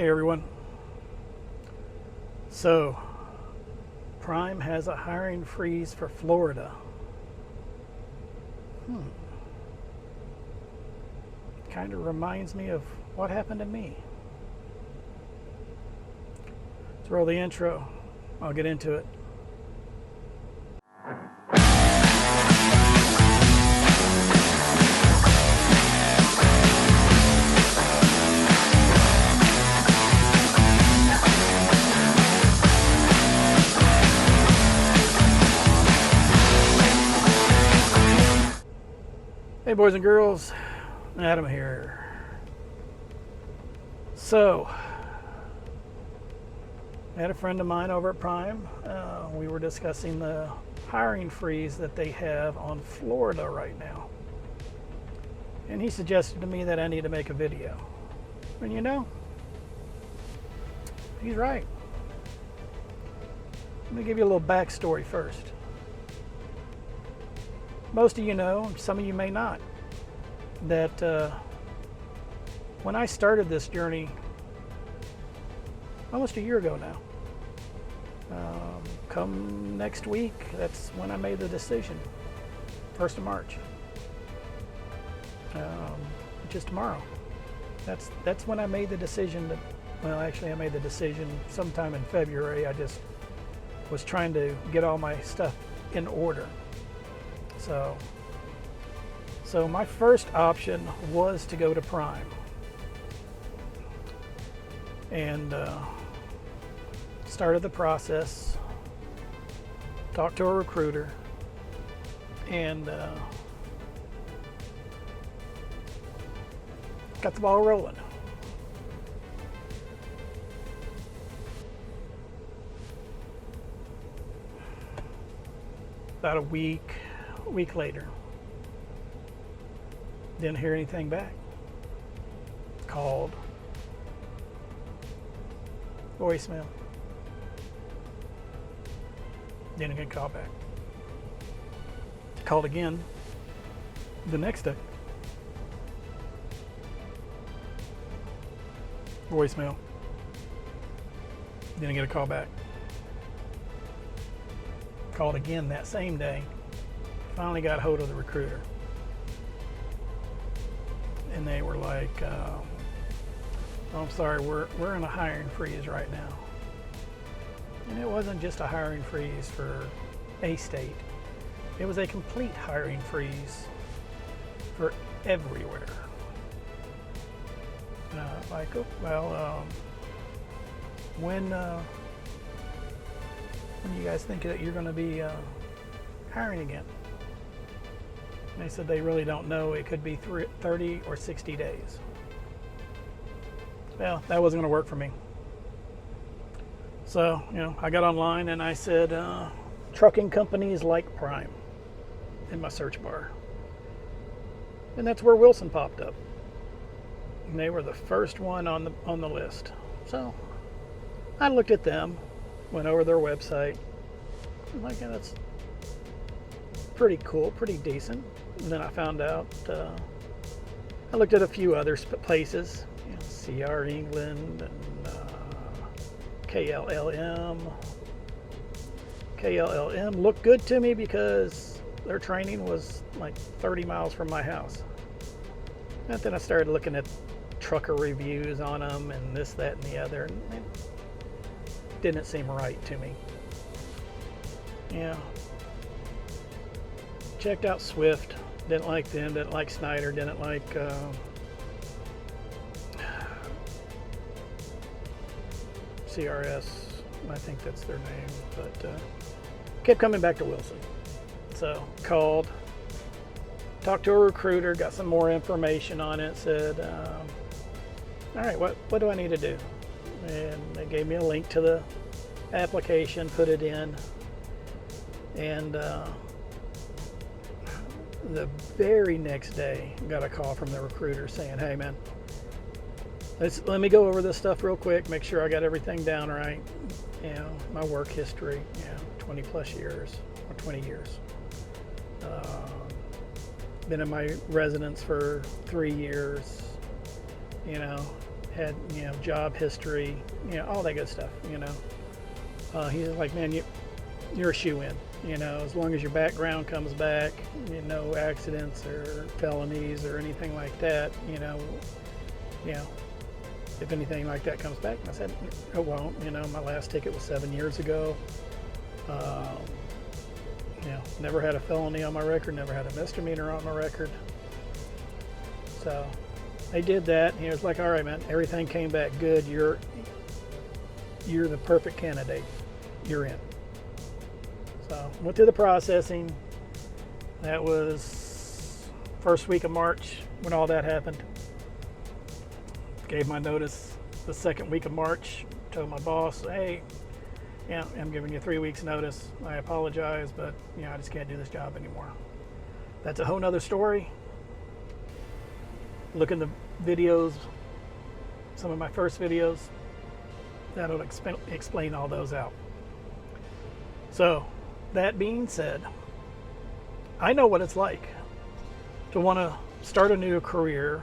Hey everyone. So, Prime has a hiring freeze for Florida. Kind of reminds me of what happened to me. Let's roll the intro. I'll get into it. Hey boys and girls, Adam here. So, I had a friend of mine over at Prime. We were discussing the hiring freeze that they have on Florida right now. And he suggested to me that I need to make a video. And you know, he's right. Let me give you a little backstory first. Most of you know, some of you may not, that when I started this journey almost a year ago now, come next week, that's when I made the decision, 1st of March, which is tomorrow. That's when I made the decision to, well, actually I made the decision sometime in February. I just was trying to get all my stuff in order. So my first option was to go to Prime and started the process, talked to a recruiter, and got the ball rolling. About a week later, didn't hear anything back. Called, voicemail, didn't get a call back. Called again the next day, voicemail, didn't get a call back. Called again that same day. Finally got hold of the recruiter, and they were like, oh, I'm sorry, we're in a hiring freeze right now. And it wasn't just a hiring freeze for a state, it was a complete hiring freeze for everywhere. And I was like, oh, well, when you guys think that you're going to be hiring again? They said they really don't know. It could be 30 or 60 days. Well, that wasn't going to work for me. So, you know, I got online and I said, trucking companies like Prime in my search bar. And that's where Wilson popped up. And they were the first one on the list. So I looked at them, went over their website. I'm like, yeah, that's pretty cool, pretty decent. And then I found out, I looked at a few other places, you know, CR England and KLLM. KLLM looked good to me because their training was like 30 miles from my house. And then I started looking at trucker reviews on them and this, that, and the other. And it didn't seem right to me. Yeah. Checked out Swift, didn't like them, didn't like Snyder, didn't like CRS, I think that's their name, but kept coming back to Wilson. So called, talked to a recruiter, got some more information on it, said, all right, what do I need to do? And they gave me a link to the application, put it in, and the very next day, got a call from the recruiter saying, hey man, let me go over this stuff real quick, make sure I got everything down right. You know, my work history, 20 plus years, or 20 years. Been in my residence for 3 years, had, you know, job history, you know, all that good stuff, you know. He's like, man, you're a shoo-in, you know, as long as your background comes back, you know, no accidents or felonies or anything like that, you know, if anything like that comes back. And I said, it won't, you know, my last ticket was 7 years ago. You know, never had a felony on my record, never had a misdemeanor on my record. So they did that, and he was like, all right, man, everything came back good. You're the perfect candidate. You're in. So went through the processing. That was first week of March when all that happened. Gave my notice the second week of March. Told my boss, hey, yeah, I'm giving you 3 weeks notice. I apologize, but you know, I just can't do this job anymore. That's a whole nother story. Look in the videos, some of my first videos. That'll explain all those out. So, that being said, I know what it's like to want to start a new career,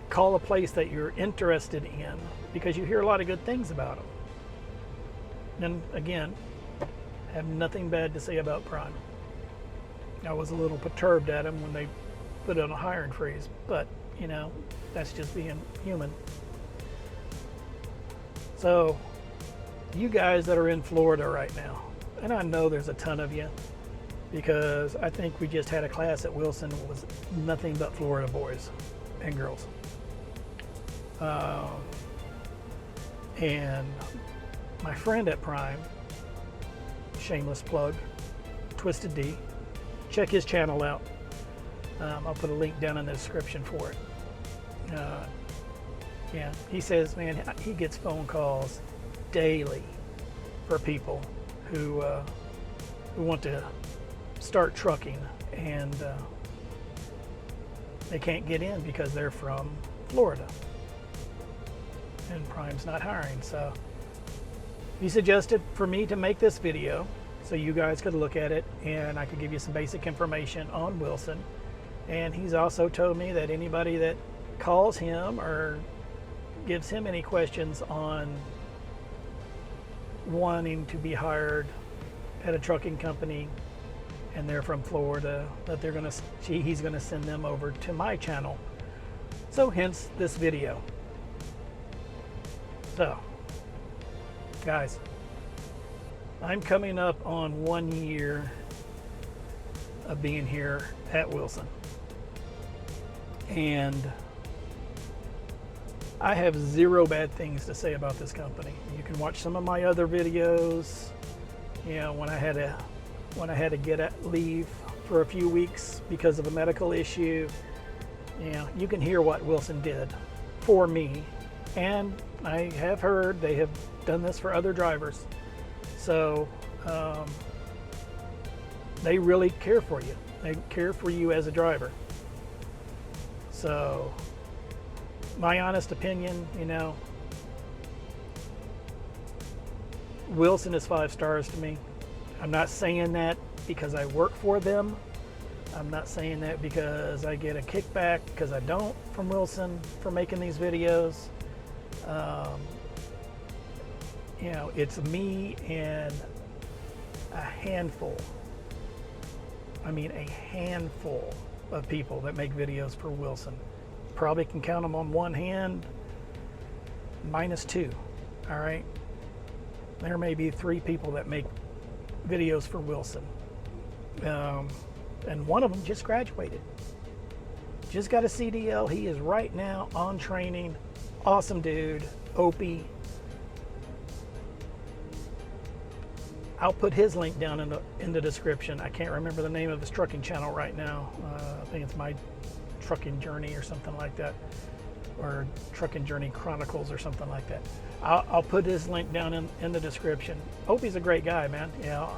call a place that you're interested in because you hear a lot of good things about them. And again, have nothing bad to say about Prime. I was a little perturbed at them when they put it on a hiring freeze, but you know, that's just being human. So, you guys that are in Florida right now, and I know there's a ton of you, because I think we just had a class at Wilson that was nothing but Florida boys and girls. And my friend at Prime, shameless plug, Twisted D, check his channel out. I'll put a link down in the description for it. Yeah, he says, man, he gets phone calls daily for people who want to start trucking, and they can't get in because they're from Florida and Prime's not hiring. So he suggested for me to make this video so you guys could look at it and I could give you some basic information on Wilson. And he's also told me that anybody that calls him or gives him any questions on wanting to be hired at a trucking company and they're from Florida, that he's gonna send them over to my channel. So hence this video. So guys, I'm coming up on 1 year of being here at Wilson, and I have zero bad things to say about this company. You can watch some of my other videos. You know, when I had to get leave for a few weeks because of a medical issue, you know, you can hear what Wilson did for me, and I have heard they have done this for other drivers. So they really care for you. They care for you as a driver. So my honest opinion, you know, Wilson is 5 stars to me. I'm not saying that because I work for them. I'm not saying that because I get a kickback, because I don't, from Wilson for making these videos. You know, it's me and a handful, I mean a handful of people that make videos for Wilson. Probably can count them on one hand, -2, all right? There may be 3 people that make videos for Wilson. And one of them just graduated. Just got a CDL. He is right now on training. Awesome dude, Opie. I'll put his link down in the description. I can't remember the name of his trucking channel right now. I think it's My Trucking Journey or something like that, or Trucking Journey Chronicles or something like that. I'll put his link down in the description. Opie's a great guy, man. You know,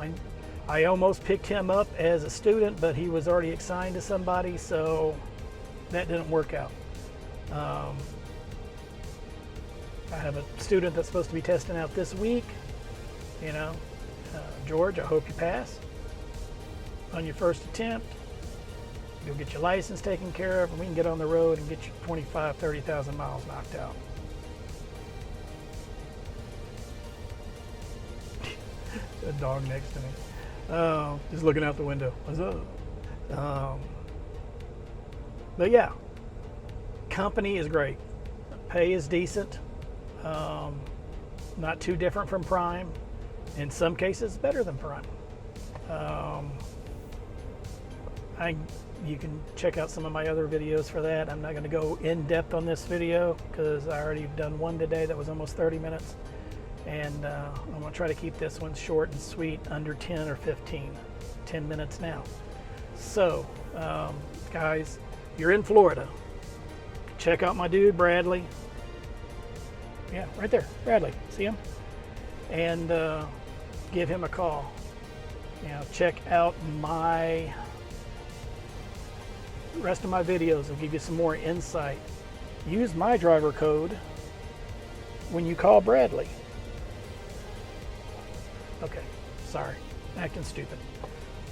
I almost picked him up as a student, but he was already assigned to somebody, so that didn't work out. I have a student that's supposed to be testing out this week. You know, George, I hope you pass on your first attempt. You'll get your license taken care of, and we can get on the road and get you 25, 30,000 miles knocked out. A dog next to me, just looking out the window. What's up? But yeah, company is great. Pay is decent. Not too different from Prime. In some cases, better than Prime. You can check out some of my other videos for that. I'm not going to go in depth on this video because I already done one today that was almost 30 minutes. And I'm going to try to keep this one short and sweet, under 10 or 15. 10 minutes now. So, guys, you're in Florida. Check out my dude, Bradley. Yeah, right there, Bradley. See him? And give him a call. You know, check out my rest of my videos. I'll give you some more insight. Use my driver code when you call Bradley. Okay, sorry, acting stupid.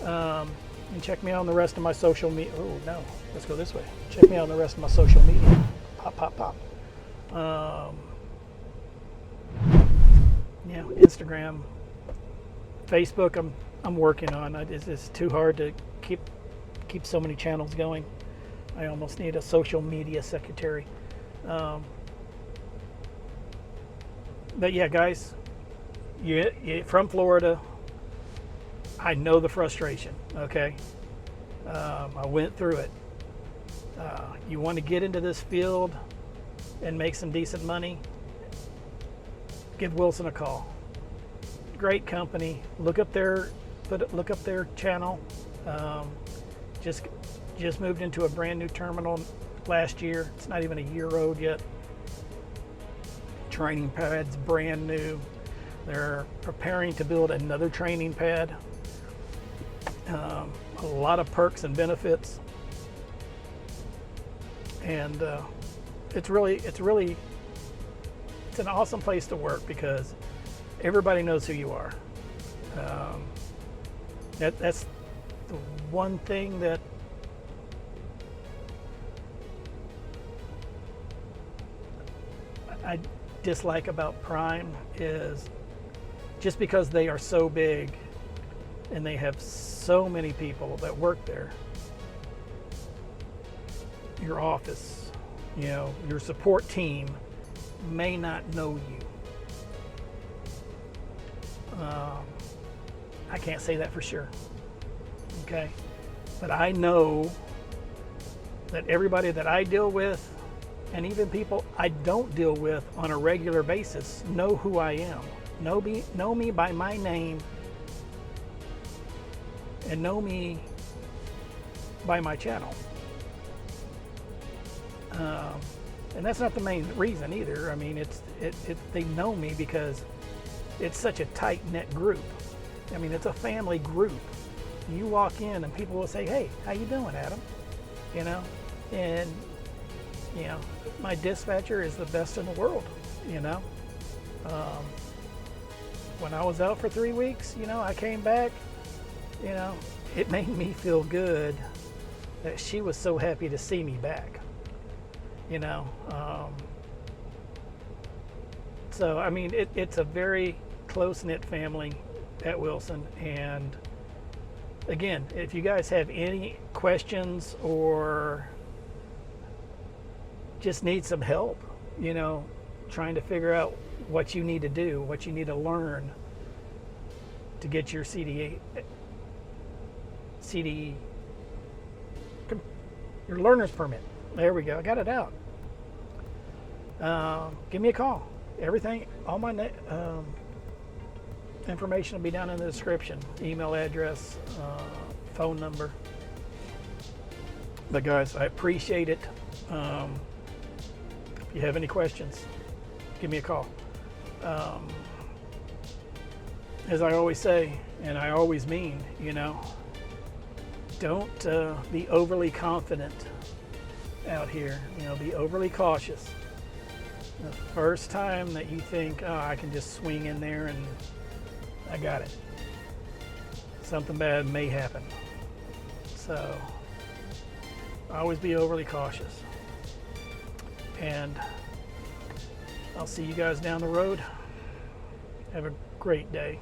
And check me out on the rest of my social media. Oh no, let's go this way. Check me out on the rest of my social media. Pop, pop, pop. Yeah, Instagram, Facebook. I'm working on. It's too hard to keep so many channels going. I almost need a social media secretary. But yeah, guys, you from Florida. I know the frustration. Okay, I went through it. You want to get into this field and make some decent money? Give Wilson a call. Great company. Look up their channel. Just moved into a brand new terminal last year. It's not even a year old yet. Training pad's brand new. They're preparing to build another training pad. A lot of perks and benefits, and it's an awesome place to work because everybody knows who you are. That's the one thing that I dislike about Prime is just because they are so big and they have so many people that work there. Your office, you know, your support team may not know you. I can't say that for sure. Okay, but I know that everybody that I deal with, and even people I don't deal with on a regular basis, know who I am, know me by my name, and know me by my channel. And that's not the main reason either. I mean, they know me because it's such a tight-knit group. I mean, it's a family group. You walk in and people will say, "Hey, how you doing, Adam?" You know, and you know, my dispatcher is the best in the world. You know, when I was out for 3 weeks, you know, I came back. You know, it made me feel good that she was so happy to see me back. You know, so I mean, it's a very close-knit family at Wilson. And again, if you guys have any questions or just need some help, you know, trying to figure out what you need to do, what you need to learn to get your your learner's permit. There we go. I got it out. Give me a call. Everything, all my information will be down in the description. Email address, phone number. But guys, I appreciate it. If you have any questions, give me a call. As I always say, and I always mean, you know, don't be overly confident out here. You know, be overly cautious. The first time that you think, "Oh, I can just swing in there and I got it," something bad may happen. So always be overly cautious. And I'll see you guys down the road. Have a great day.